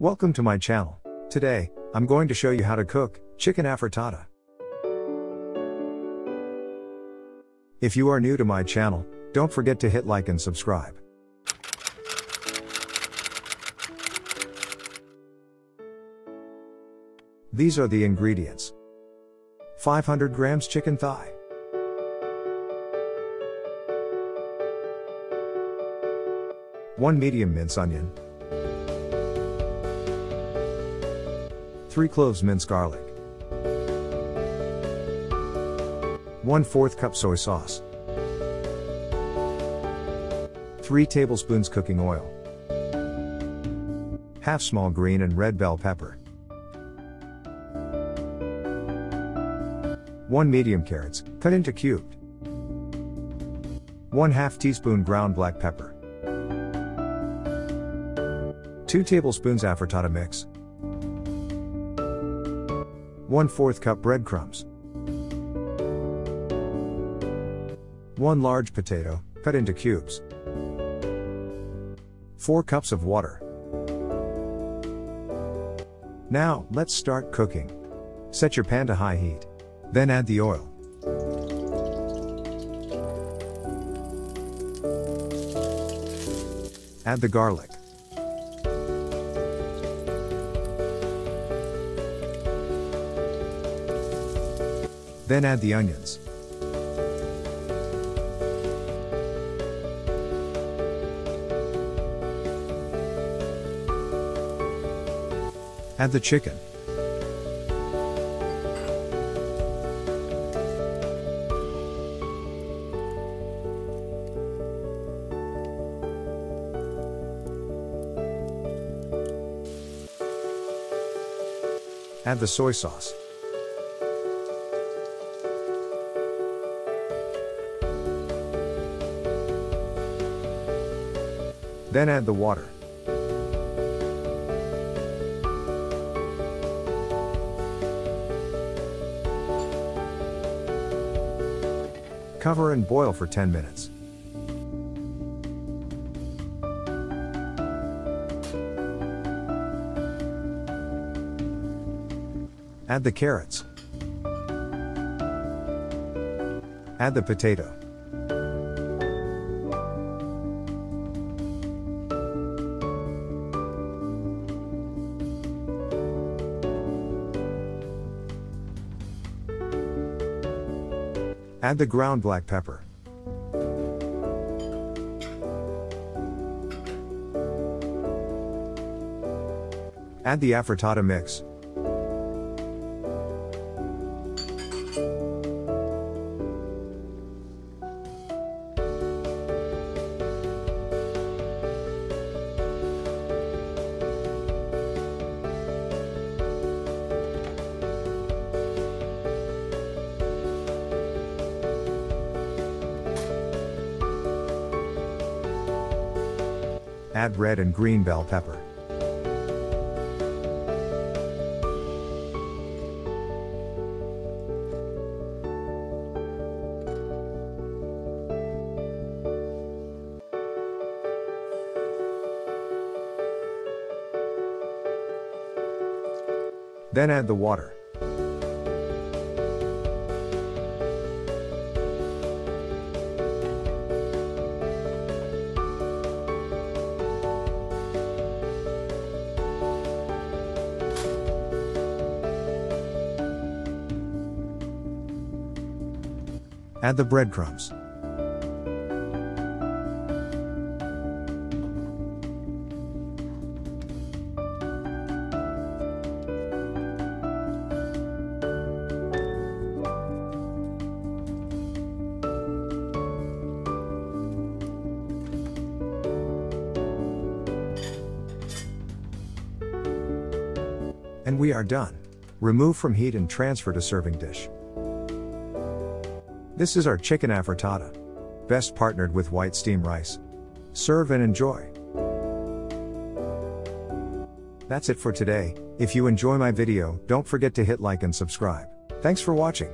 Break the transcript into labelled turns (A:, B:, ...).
A: Welcome to my channel. Today, I'm going to show you how to cook chicken afritada. If you are new to my channel, don't forget to hit like and subscribe. These are the ingredients. 500 grams chicken thigh, 1 medium mince onion, 3 cloves minced garlic, 1/4 cup soy sauce, 3 tablespoons cooking oil, half small green and red bell pepper, 1 medium carrots, cut into cubed, 1/2 teaspoon ground black pepper, 2 tablespoons afritada mix, 1/4 cup breadcrumbs, 1 large potato, cut into cubes, 4 cups of water. Now, let's start cooking. Set your pan to high heat. Then add the oil. Add the garlic. Then add the onions. Add the chicken. Add the soy sauce. Then add the water. Cover and boil for 10 minutes. Add the carrots. Add the potato. Add the ground black pepper. Add the afritada mix. Add red and green bell pepper. Then add the water. Add the breadcrumbs. And we are done. Remove from heat and transfer to serving dish. This is our chicken afritada. Best partnered with white steamed rice. Serve and enjoy. That's it for today. If you enjoy my video, don't forget to hit like and subscribe. Thanks for watching.